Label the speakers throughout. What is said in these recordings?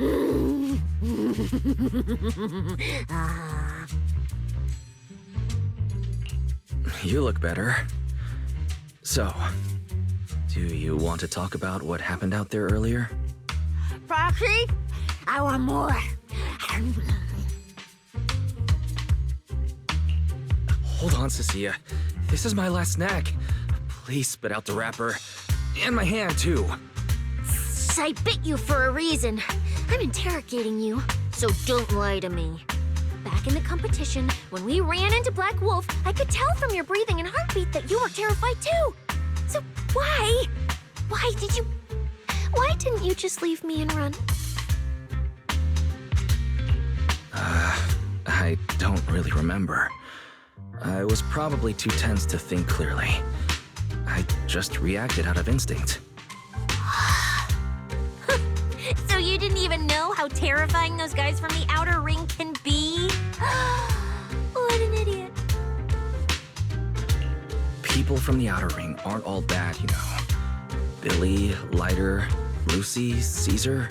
Speaker 1: You look better. So, do you want to talk about what happened out there earlier?
Speaker 2: Foxy, I want more.
Speaker 1: Hold on, Cecilia. This is my last snack. Please spit out the wrapper. And my hand, too.
Speaker 2: I bit you for a reason. I'm interrogating you, so don't lie to me. Back in the competition, when we ran into Black Wolf, I could tell from your breathing and heartbeat that you were terrified too. So why? Why didn't you just leave me and run?
Speaker 1: I don't really remember. I was probably too tense to think clearly. I just reacted out of instinct.
Speaker 2: So you didn't even know how terrifying those guys from the outer ring can be? What an idiot.
Speaker 1: People from the outer ring aren't all bad, you know. Billy, Lighter, Lucy, Caesar.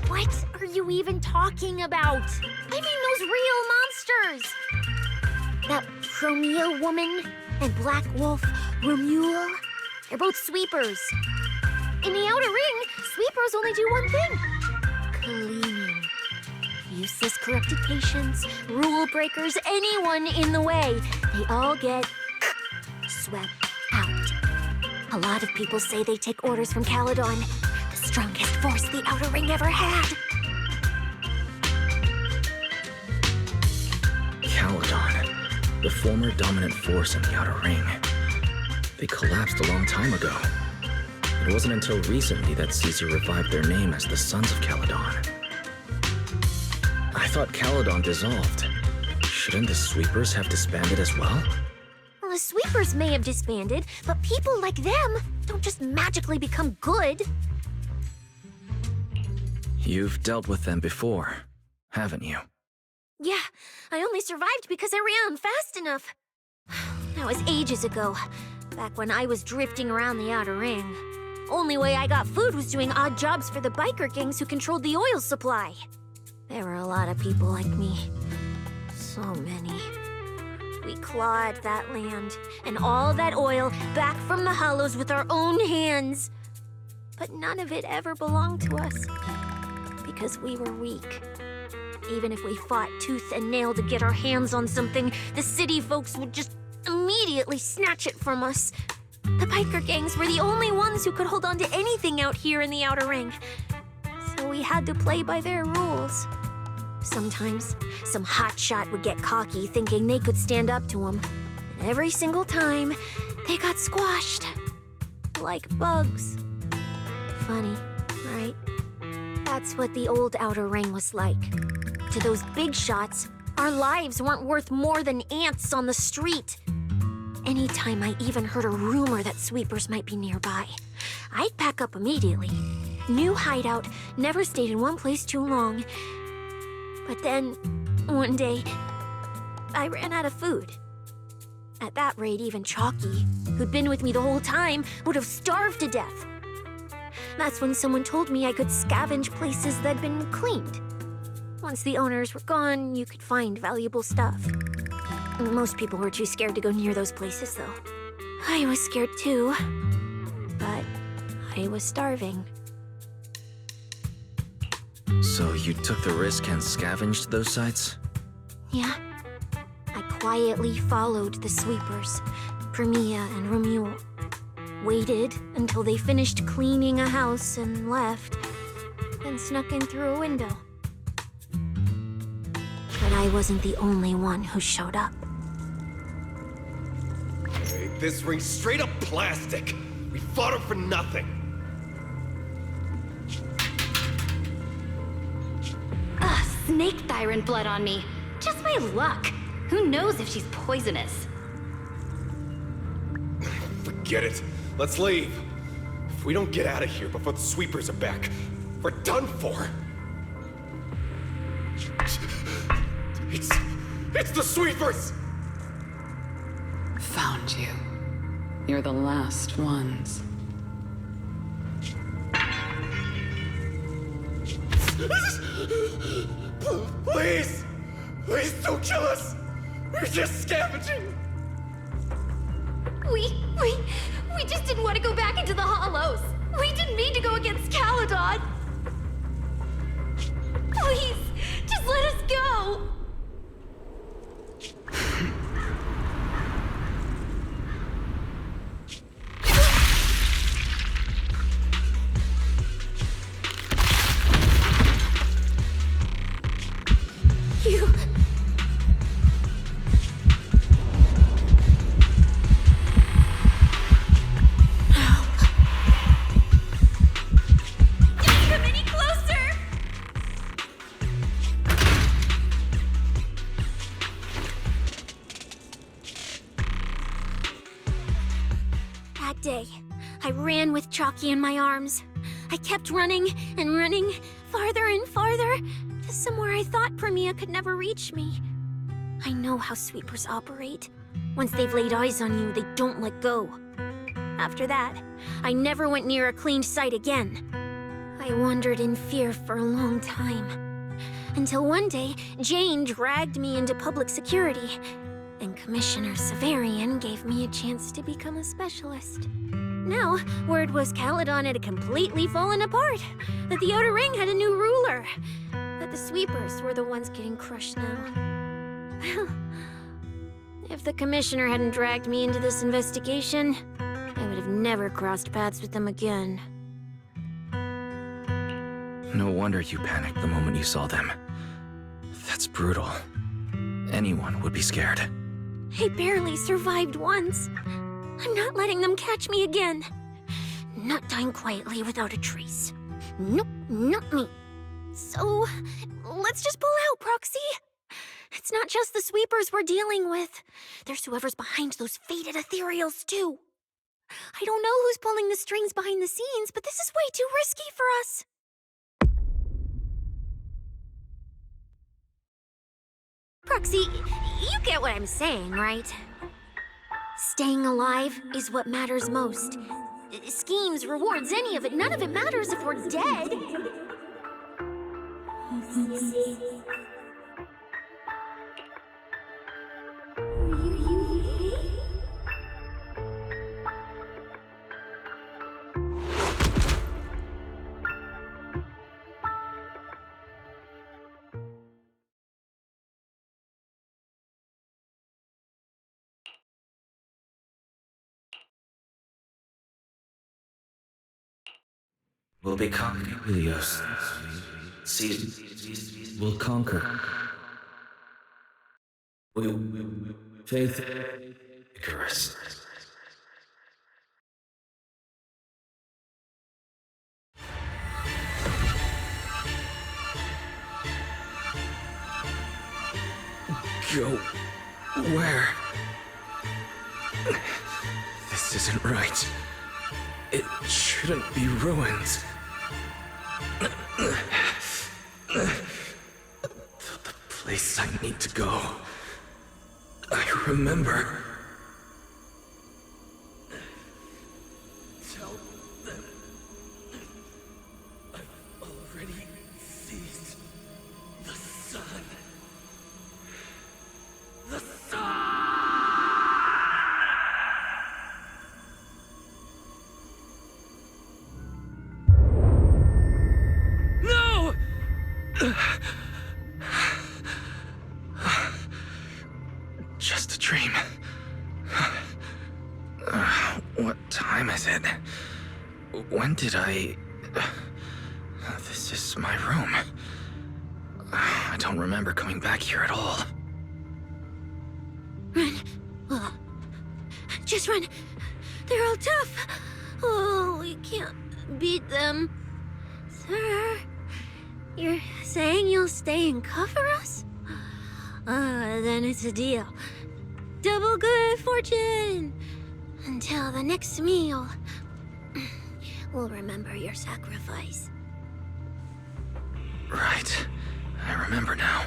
Speaker 2: What are you even talking about? I mean those real monsters! That Chromia woman and Black Wolf, Romule, they're both sweepers. In the outer ring, sweepers only do one thing. Cleaning. Useless corrupted patients, rule breakers, anyone in the way. They all get swept out. A lot of people say they take orders from Caledon, the strongest force the outer ring ever had.
Speaker 1: Caledon, the former dominant force in the outer ring. They collapsed a long time ago. It wasn't until recently that Caesar revived their name as the Sons of Caledon. I thought Caledon dissolved. Shouldn't the Sweepers have disbanded as well?
Speaker 2: Well, the sweepers may have disbanded, but people like them don't just magically become good.
Speaker 1: You've dealt with them before, haven't you?
Speaker 2: Yeah, I only survived because I ran fast enough. That was ages ago, back when I was drifting around the outer ring. Only way I got food was doing odd jobs for the biker gangs who controlled the oil supply. There were a lot of people like me. So many. We clawed that land and all that oil back from the hollows with our own hands. But none of it ever belonged to us. Because we were weak. Even if we fought tooth and nail to get our hands on something, the city folks would just immediately snatch it from us. The biker gangs were the only ones who could hold on to anything out here in the outer ring. So we had to play by their rules. Sometimes, some hotshot would get cocky thinking they could stand up to them. And every single time, they got squashed. Like bugs. Funny, right? That's what the old outer ring was like. To those big shots, our lives weren't worth more than ants on the street. Anytime I even heard a rumor that sweepers might be nearby, I'd pack up immediately. New hideout, never stayed in one place too long. But then, one day, I ran out of food. At that rate, even Chalky, who'd been with me the whole time, would have starved to death. That's when someone told me I could scavenge places that'd been cleaned. Once the owners were gone, you could find valuable stuff. Most people were too scared to go near those places, though. I was scared too, but I was starving.
Speaker 1: So you took the risk and scavenged those sites?
Speaker 2: Yeah. I quietly followed the sweepers, Premia and Romule. Waited until they finished cleaning a house and left, then snuck in through a window. But I wasn't the only one who showed up.
Speaker 3: Hey, this ring's straight up plastic. We fought her for nothing.
Speaker 4: Snake tyrant blood on me. Just my luck. Who knows if she's poisonous?
Speaker 3: Forget it. Let's leave. If we don't get out of here before the sweepers are back, we're done for. It's the sweepers!
Speaker 5: Found you. You're the last ones.
Speaker 3: Please! Please don't kill us! We're just scavenging!
Speaker 4: We just didn't want to go back into the hollows. We didn't mean to go against Caledon. Please, just let us go. You...
Speaker 2: Day. I ran with Chalky in my arms. I kept running and running, farther and farther, to somewhere I thought Premia could never reach me. I know how sweepers operate. Once they've laid eyes on you, they don't let go. After that, I never went near a cleaned site again. I wandered in fear for a long time. Until one day, Jane dragged me into public security, and Commissioner Severian gave me a chance to become a specialist. Now, word was Caledon had completely fallen apart, that the Outer Ring had a new ruler, that the sweepers were the ones getting crushed now. Well, if the Commissioner hadn't dragged me into this investigation, I would have never crossed paths with them again.
Speaker 1: No wonder you panicked the moment you saw them. That's brutal. Anyone would be scared.
Speaker 2: I barely survived once. I'm not letting them catch me again. Not dying quietly without a trace. Nope, not me. So, let's just pull out, Proxy. It's not just the sweepers we're dealing with. There's whoever's behind those faded ethereals, too. I don't know who's pulling the strings behind the scenes, but this is way too risky for us. Proxy, you get what I'm saying, right? Staying alive is what matters most. Schemes, rewards, any of it, none of it matters if we're dead.
Speaker 1: We'll become Helios. We'll conquer. Faith. Icarus. Go where? This isn't right. It shouldn't be ruins. The place I need to go. I remember. Tell them I've already seized the sun. The sun! No! Just a dream. What time is it? When did I... This is my room. I don't remember coming back here at all.
Speaker 2: Run. Just run. They're all tough. Oh, we can't beat them. Sir, you're saying you'll stay and cover us? Then it's a deal. Double good fortune. Until the next meal. We'll remember your sacrifice.
Speaker 1: Right. I remember now.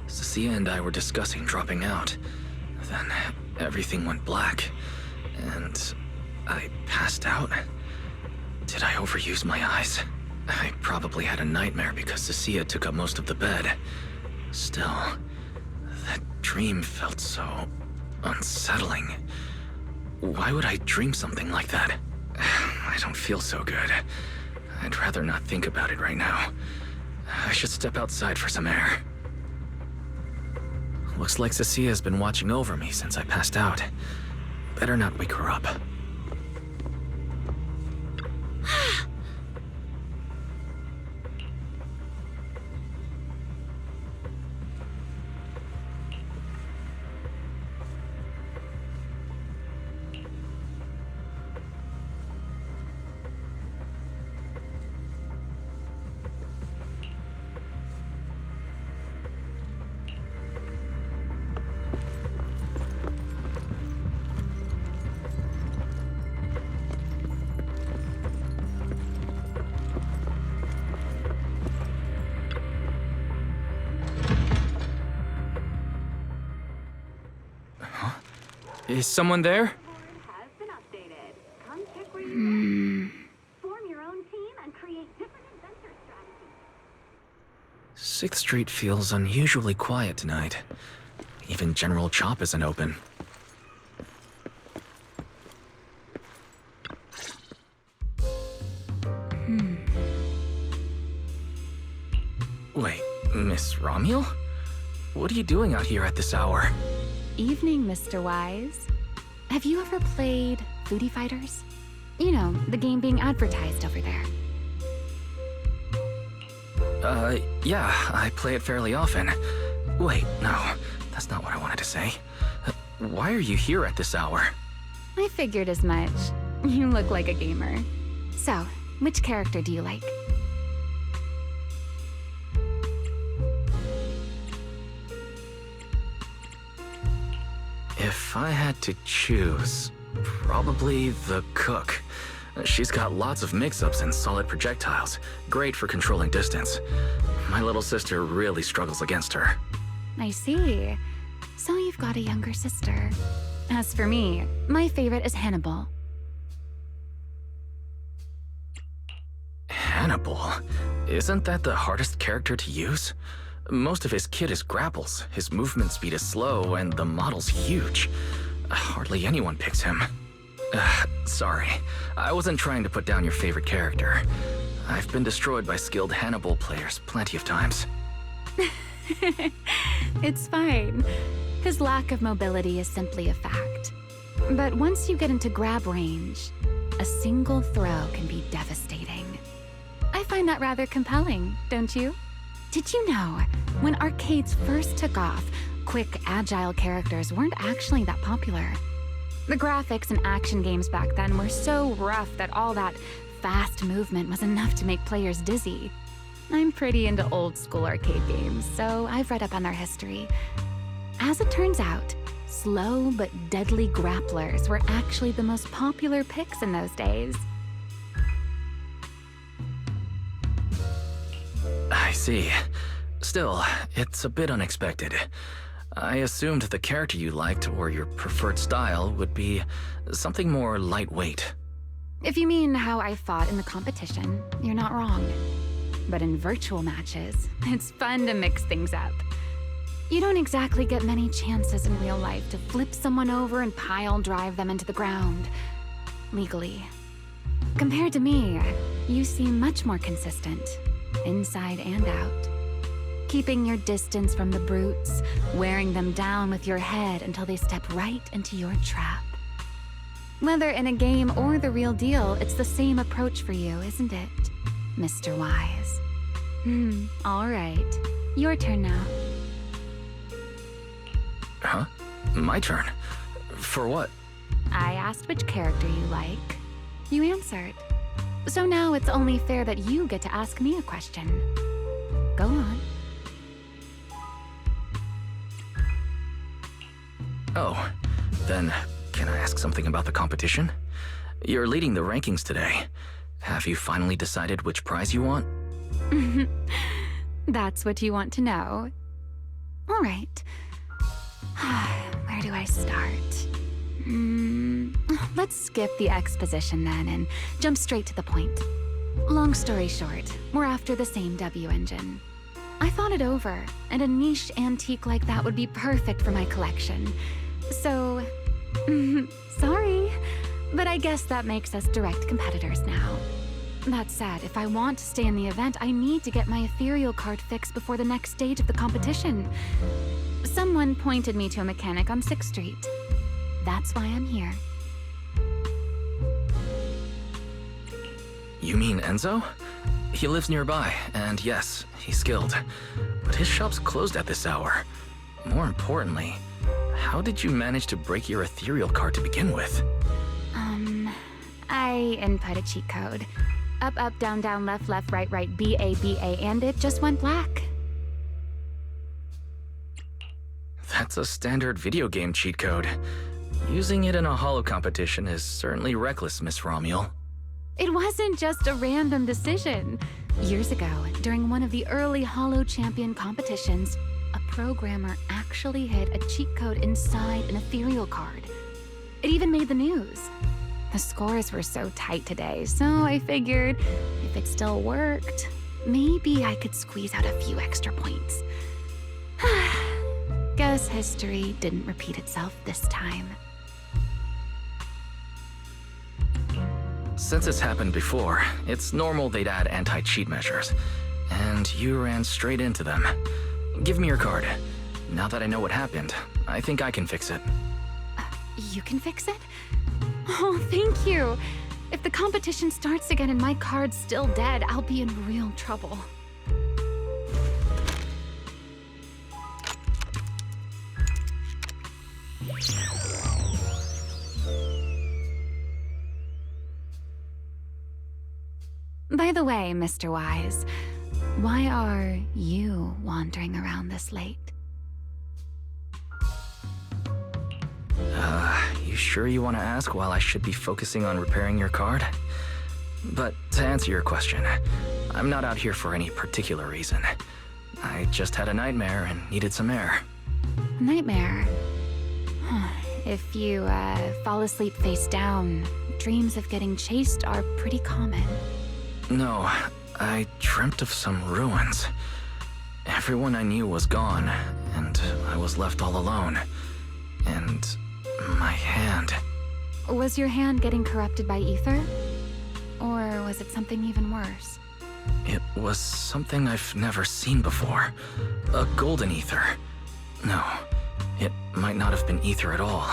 Speaker 1: Cecilia and I were discussing dropping out. Then everything went black, and I passed out. Did I overuse my eyes? I probably had a nightmare because Cecilia took up most of the bed. Still, that dream felt so unsettling. Why would I dream something like that? I don't feel so good. I'd rather not think about it right now. I should step outside for some air. Looks like Cecilia's been watching over me since I passed out. Better not wake her up. Is someone there?
Speaker 6: Has been updated. Come check where form your own team and create different adventure strategies.
Speaker 1: 6th Street feels unusually quiet tonight. Even General Chop isn't open. Wait, Miss Romuel? What are you doing out here at this hour?
Speaker 4: Evening, Mr. Wise. Have you ever played Foodie Fighters? You know, the game being advertised over there.
Speaker 1: Yeah, I play it fairly often. Wait, no, that's not what I wanted to say. Why are you here at this hour?
Speaker 4: I figured as much. You look like a gamer. So, which character do you like?
Speaker 1: If I had to choose, probably the cook. She's got lots of mix-ups and solid projectiles, great for controlling distance. My little sister really struggles against her.
Speaker 4: I see. So you've got a younger sister. As for me, my favorite is Hannibal.
Speaker 1: Hannibal? Isn't that the hardest character to use? Most of his kit is grapples, his movement speed is slow, and the model's huge. Hardly anyone picks him. Sorry, I wasn't trying to put down your favorite character. I've been destroyed by skilled Hannibal players plenty of times.
Speaker 4: It's fine. His lack of mobility is simply a fact. But once you get into grab range, a single throw can be devastating. I find that rather compelling, don't you? Did you know, when arcades first took off, quick, agile characters weren't actually that popular. The graphics in action games back then were so rough that all that fast movement was enough to make players dizzy. I'm pretty into old school arcade games, so I've read up on their history. As it turns out, slow but deadly grapplers were actually the most popular picks in those days.
Speaker 1: I see. Still, it's a bit unexpected. I assumed the character you liked or your preferred style would be something more lightweight.
Speaker 4: If you mean how I fought in the competition, you're not wrong. But in virtual matches, it's fun to mix things up. You don't exactly get many chances in real life to flip someone over and pile drive them into the ground. Legally. Compared to me, you seem much more consistent, inside and out. Keeping your distance from the brutes, wearing them down with your head until they step right into your trap. Whether in a game or the real deal, it's the same approach for you, isn't it, Mr. Wise? All right. Your turn now.
Speaker 1: Huh? My turn? For what?
Speaker 4: I asked which character you like. You answered. So now it's only fair that you get to ask me a question. Go on.
Speaker 1: Oh, then can I ask something about the competition? You're leading the rankings today. Have you finally decided which prize you want?
Speaker 4: That's what you want to know. All right. Where do I start? Let's skip the exposition then and jump straight to the point. Long story short, we're after the same W engine. I thought it over, and a niche antique like that would be perfect for my collection. So, sorry, but I guess that makes us direct competitors now. That said, if I want to stay in the event, I need to get my ethereal card fixed before the next stage of the competition. Someone pointed me to a mechanic on 6th Street. That's why I'm here.
Speaker 1: You mean Enzo? He lives nearby, and yes, he's skilled. But his shop's closed at this hour. More importantly, how did you manage to break your ethereal card to begin with?
Speaker 4: I input a cheat code. Up, up, down, down, left, left, right, right, B, A, and it just went black.
Speaker 1: That's a standard video game cheat code. Using it in a holo competition is certainly reckless, Miss Romuel.
Speaker 4: It wasn't just a random decision. Years ago, during one of the early holo champion competitions, a programmer actually hid a cheat code inside an ethereal card. It even made the news. The scores were so tight today, so I figured if it still worked, maybe I could squeeze out a few extra points. Guess history didn't repeat itself this time.
Speaker 1: Since it's happened before, it's normal they'd add anti-cheat measures. And you ran straight into them. Give me your card. Now that I know what happened, I think I can fix it.
Speaker 4: You can fix it? Oh, thank you. If the competition starts again and my card's still dead, I'll be in real trouble. By the way, Mr. Wise, why are you wandering around this late?
Speaker 1: You sure you want to ask while I should be focusing on repairing your card? But to answer your question, I'm not out here for any particular reason. I just had a nightmare and needed some air.
Speaker 4: Nightmare? If you fall asleep face down, dreams of getting chased are pretty common.
Speaker 1: No, I dreamt of some ruins. Everyone I knew was gone, and I was left all alone. And my hand.
Speaker 4: Was your hand getting corrupted by ether? Or was it something even worse?
Speaker 1: It was something I've never seen before. A golden ether. No, it might not have been ether at all.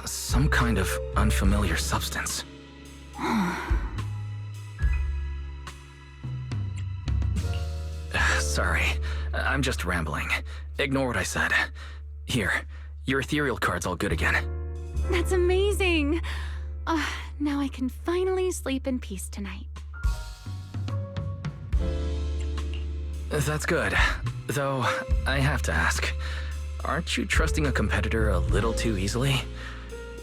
Speaker 1: Some kind of unfamiliar substance. Sorry, I'm just rambling. Ignore what I said. Here, your ethereal card's all good again.
Speaker 4: That's amazing! Now I can finally sleep in peace tonight.
Speaker 1: That's good. Though, I have to ask, aren't you trusting a competitor a little too easily?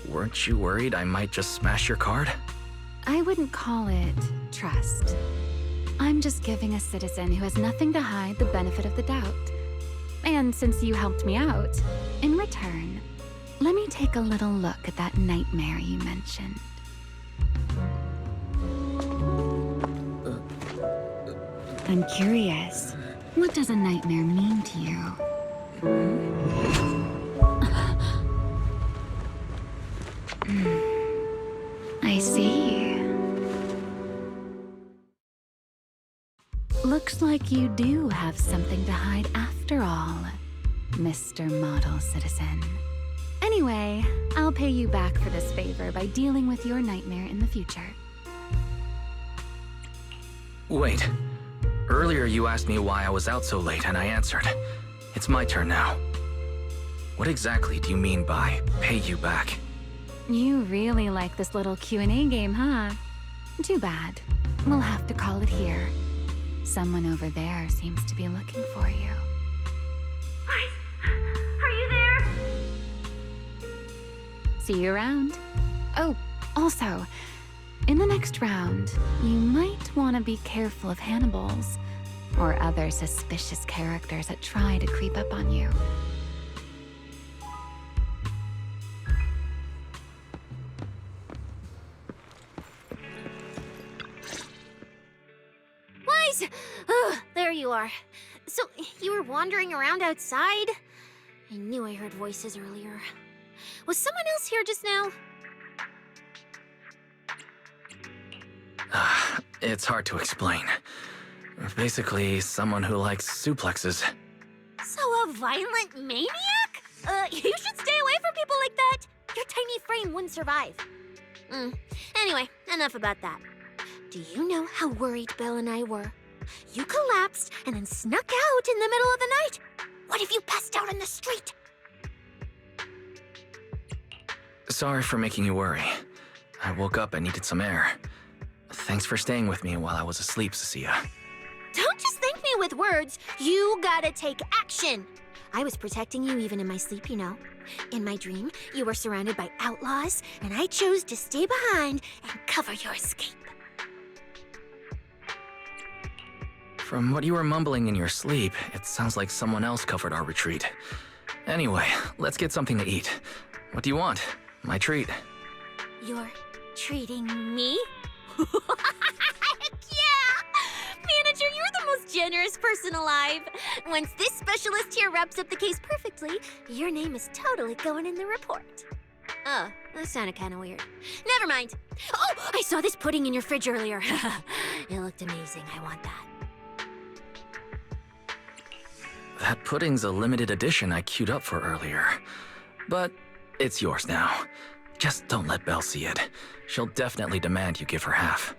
Speaker 1: Weren't you worried I might just smash your card?
Speaker 4: I wouldn't call it trust. I'm just giving a citizen who has nothing to hide the benefit of the doubt. And since you helped me out, in return, let me take a little look at that nightmare you mentioned. I'm curious, what does a nightmare mean to you? I see. Looks like you do have something to hide after all, Mr. Model Citizen. Anyway, I'll pay you back for this favor by dealing with your nightmare in the future.
Speaker 1: Wait. Earlier you asked me why I was out so late and I answered. It's my turn now. What exactly do you mean by pay you back?
Speaker 4: You really like this little Q&A game, huh? Too bad. We'll have to call it here. Someone over there seems to be looking for you.
Speaker 6: Are you there?
Speaker 4: See you around. Oh, also, in the next round, you might want to be careful of Hannibals or other suspicious characters that try to creep up on you.
Speaker 2: you are. So, you were wandering around outside? I knew I heard voices earlier. Was someone else here just now?
Speaker 1: It's hard to explain. Basically, someone who likes suplexes.
Speaker 2: So a violent maniac? You should stay away from people like that. Your tiny frame wouldn't survive. Anyway, enough about that. Do you know how worried Belle and I were? You collapsed and then snuck out in the middle of the night. What if you passed out in the street?
Speaker 1: Sorry for making you worry. I woke up and needed some air. Thanks for staying with me while I was asleep, Cecilia.
Speaker 2: Don't just thank me with words. You gotta take action. I was protecting you even in my sleep, you know. In my dream, you were surrounded by outlaws, and I chose to stay behind and cover your escape.
Speaker 1: From what you were mumbling in your sleep, it sounds like someone else covered our retreat. Anyway, let's get something to eat. What do you want? My treat.
Speaker 2: You're treating me? Heck yeah! Manager, you're the most generous person alive. Once this specialist here wraps up the case perfectly, your name is totally going in the report. Oh, that sounded kind of weird. Never mind. Oh, I saw this pudding in your fridge earlier. It looked amazing. I want that.
Speaker 1: That pudding's a limited edition I queued up for earlier. But it's yours now. Just don't let Belle see it. She'll definitely demand you give her half.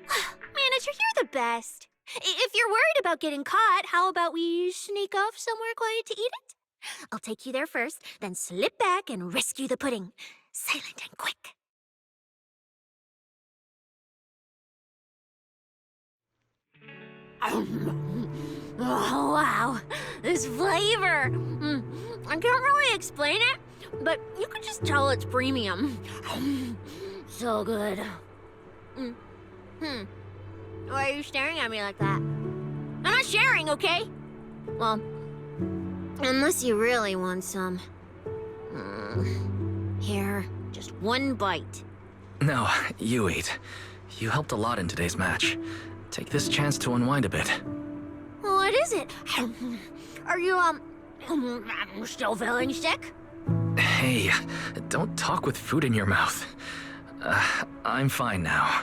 Speaker 2: Manager, you're the best. If you're worried about getting caught, how about we sneak off somewhere quiet to eat it? I'll take you there first, then slip back and rescue the pudding. Silent and quick. Oh, wow. This flavor. I can't really explain it, but you can just tell it's premium. So good. Why are you staring at me like that? I'm not sharing, okay? Well, unless you really want some. Here, just one bite.
Speaker 1: No, you eat. You helped a lot in today's match. Take this chance to unwind a bit.
Speaker 2: What is it? Are you, still feeling sick?
Speaker 1: Hey, don't talk with food in your mouth. I'm fine now.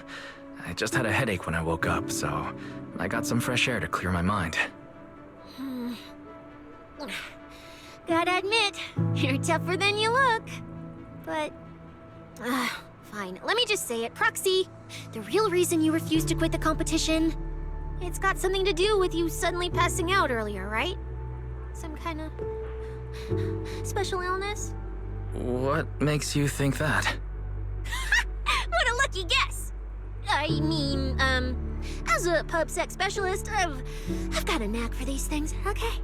Speaker 1: I just had a headache when I woke up, so I got some fresh air to clear my mind.
Speaker 2: Gotta admit, you're tougher than you look. But, fine. Let me just say it. Proxy, the real reason you refused to quit the competition, it's got something to do with you suddenly passing out earlier, right? Some kind of special illness?
Speaker 1: What makes you think that?
Speaker 2: What a lucky guess! I mean, as a pub sex specialist, I've got a knack for these things, okay?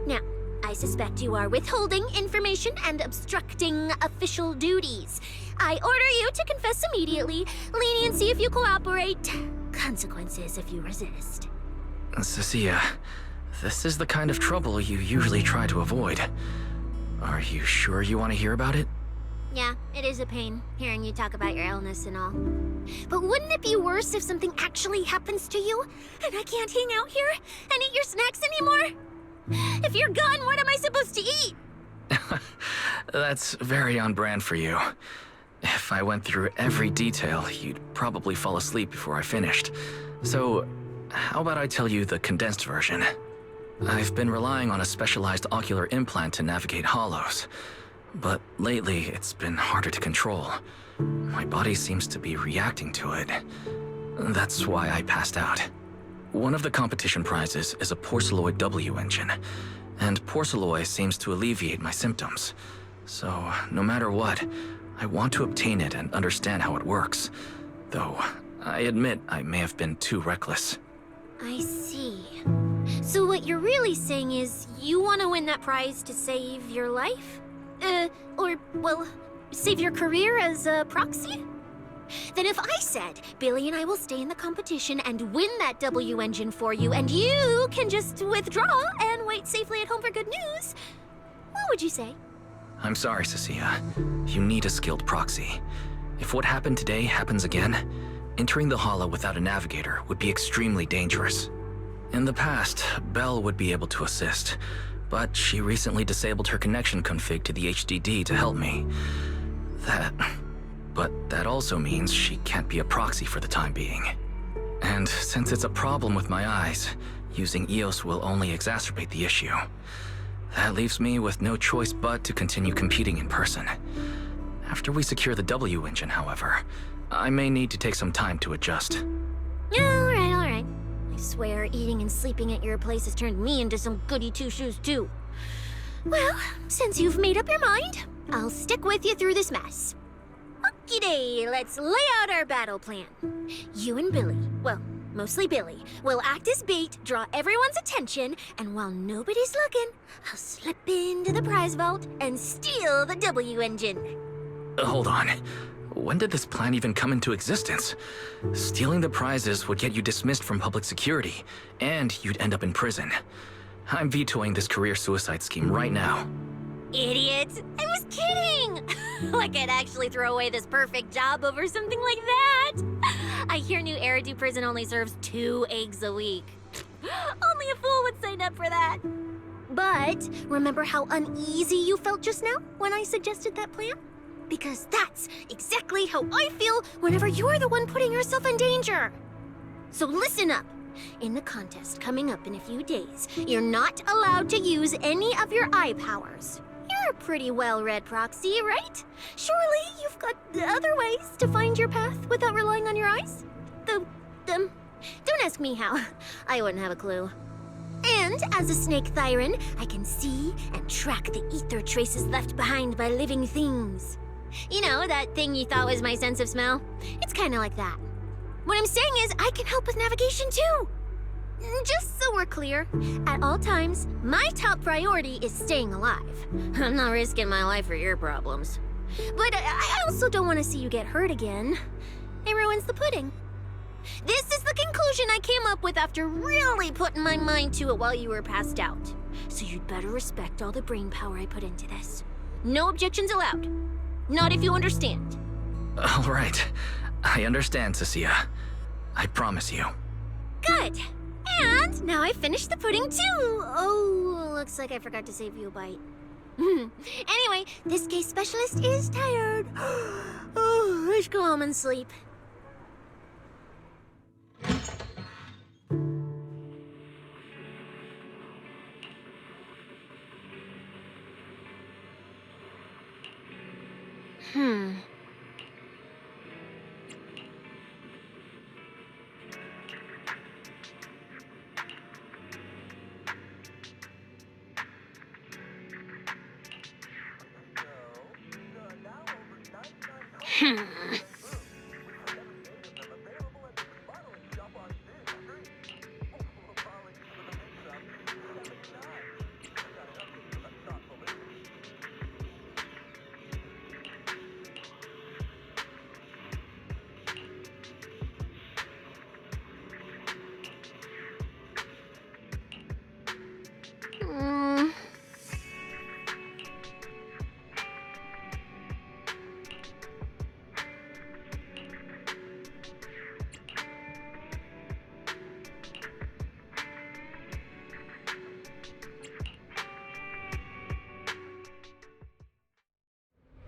Speaker 2: Now, I suspect you are withholding information and obstructing official duties. I order you to confess immediately, leniency if you cooperate, consequences if you resist.
Speaker 1: Cecilia, this is the kind of trouble you usually try to avoid. Are you sure you want to hear about it?
Speaker 2: Yeah, it is a pain, hearing you talk about your illness and all. But wouldn't it be worse if something actually happens to you, and I can't hang out here and eat your snacks anymore? If you're gone, what am I supposed to eat?
Speaker 1: That's very on brand for you. If I went through every detail, you'd probably fall asleep before I finished. So, how about I tell you the condensed version? I've been relying on a specialized ocular implant to navigate hollows. But lately, it's been harder to control. My body seems to be reacting to it. That's why I passed out. One of the competition prizes is a Porceloid W engine, and Porceloid seems to alleviate my symptoms. So, no matter what, I want to obtain it and understand how it works. Though, I admit I may have been too reckless.
Speaker 2: I see. So what you're really saying is you want to win that prize to save your life? Well, save your career as a proxy? Then if I said, Billy and I will stay in the competition and win that W engine for you, and you can just withdraw and wait safely at home for good news, what would you say?
Speaker 1: I'm sorry, Cecilia. You need a skilled proxy. If what happened today happens again, entering the hollow without a navigator would be extremely dangerous. In the past, Belle would be able to assist, but she recently disabled her connection config to the HDD to help me. But that also means she can't be a proxy for the time being. And since it's a problem with my eyes, using EOS will only exacerbate the issue. That leaves me with no choice but to continue competing in person. After we secure the W engine, however, I may need to take some time to adjust.
Speaker 2: Alright. I swear, eating and sleeping at your place has turned me into some goody two-shoes too. Well, since you've made up your mind, I'll stick with you through this mess. Okie-day, let's lay out our battle plan. You and Billy, well, mostly Billy, will act as bait, draw everyone's attention, and while nobody's looking, I'll slip into the prize vault and steal the W engine.
Speaker 1: Hold on. When did this plan even come into existence? Stealing the prizes would get you dismissed from public security, and you'd end up in prison. I'm vetoing this career suicide scheme right now.
Speaker 2: Idiot! I was kidding! Like I'd actually throw away this perfect job over something like that! I hear New Eridan prison only serves 2 eggs a week. Only a fool would sign up for that. But remember how uneasy you felt just now when I suggested that plan? Because that's exactly how I feel whenever you're the one putting yourself in danger. So listen up. In the contest coming up in a few days, you're not allowed to use any of your eye powers. You're a pretty well-read proxy, right? Surely you've got other ways to find your path without relying on your eyes? Don't ask me how. I wouldn't have a clue. And as a snake Thyran, I can see and track the ether traces left behind by living things. You know, that thing you thought was my sense of smell? It's kind of like that. What I'm saying is, I can help with navigation too. Just so we're clear, at all times, my top priority is staying alive. I'm not risking my life for your problems. But I also don't want to see you get hurt again. It ruins the pudding. This is the conclusion I came up with after really putting my mind to it while you were passed out. So you'd better respect all the brain power I put into this. No objections allowed. Not if you understand.
Speaker 1: All right. I understand, Cecilia. I promise you.
Speaker 2: Good. And now I finished the pudding too. Oh, looks like I forgot to save you a bite. Anyway, this case specialist is tired. Oh, let's go home and sleep.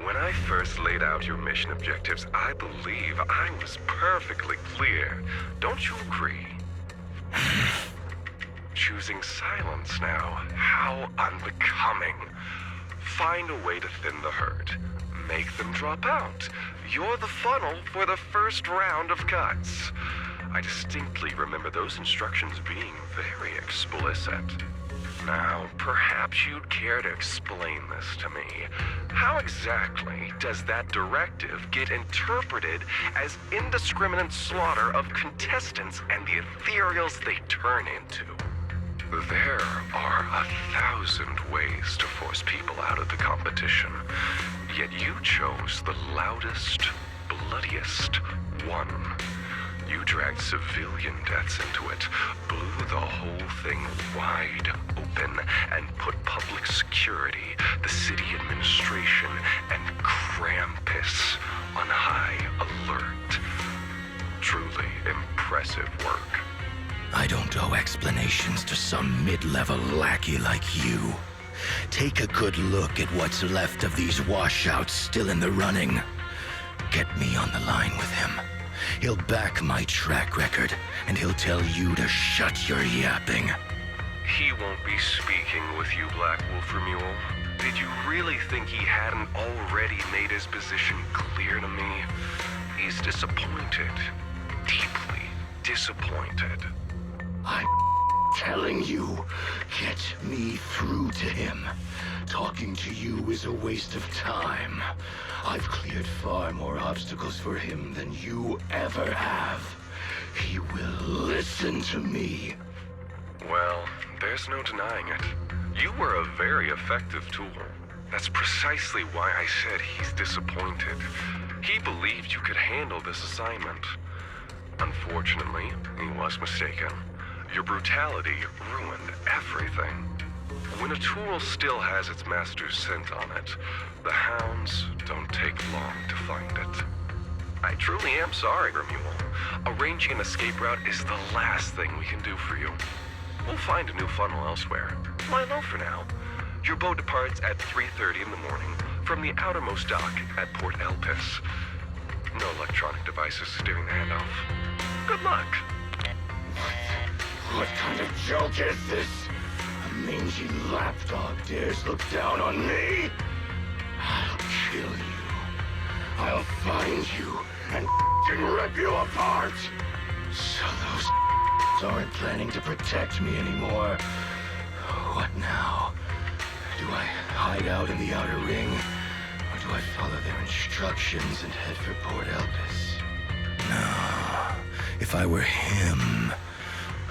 Speaker 7: When I first laid out your mission objectives, I believe I was perfectly clear. Don't you agree? Choosing silence now. How unbecoming. Find a way to thin the herd. Make them drop out. You're the funnel for the first round of cuts. I distinctly remember those instructions being very explicit. Now, perhaps you'd care to explain this to me. How exactly does that directive get interpreted as indiscriminate slaughter of contestants and the ethereals they turn into? There are 1,000 ways to force people out of the competition, yet you chose the loudest, bloodiest one. You dragged civilian deaths into it, blew the whole thing wide open, and put public security, the city administration, and Krampus on high alert. Truly impressive work.
Speaker 8: I don't owe explanations to some mid-level lackey like you. Take a good look at what's left of these washouts still in the running. Get me on the line with him. He'll back my track record, and he'll tell you to shut your yapping.
Speaker 7: He won't be speaking with you, Black Wolf Mule. Did you really think he hadn't already made his position clear to me? He's disappointed. Deeply disappointed.
Speaker 8: I'm telling you, get me through to him. Talking to you is a waste of time. I've cleared far more obstacles for him than you ever have. He will listen to me.
Speaker 7: Well, there's no denying it. You were a very effective tool. That's precisely why I said he's disappointed. He believed you could handle this assignment. Unfortunately, he was mistaken. Your brutality ruined everything. When a tool still has its master's scent on it, the hounds don't take long to find it. I truly am sorry, Remule. Arranging an escape route is the last thing we can do for you. We'll find a new funnel elsewhere. Lie low for now. Your boat departs at 3:30 in the morning from the outermost dock at Port Elpis. No electronic devices steering the handoff. Good luck.
Speaker 8: What kind of joke is this? A mangy lapdog dares look down on me? I'll kill you. I'll find you and rip you apart. So those aren't planning to protect me anymore. What now? Do I hide out in the outer ring? Or do I follow their instructions and head for Port Elpis? No. If I were him,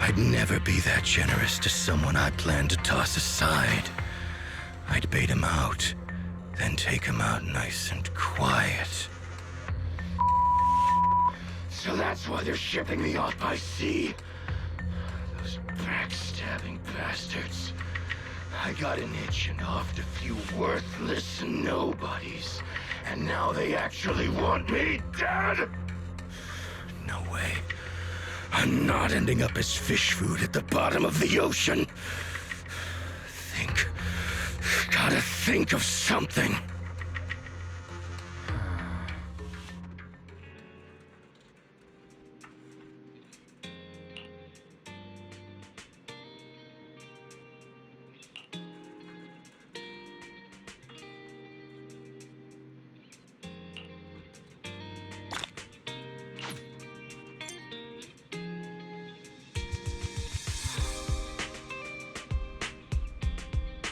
Speaker 8: I'd never be that generous to someone I planned to toss aside. I'd bait him out, then take him out nice and quiet. So that's why they're shipping me off by sea. Those backstabbing bastards. I got an itch and offed a few worthless nobodies. And now they actually want me dead? No way. I'm not ending up as fish food at the bottom of the ocean. Gotta think of something.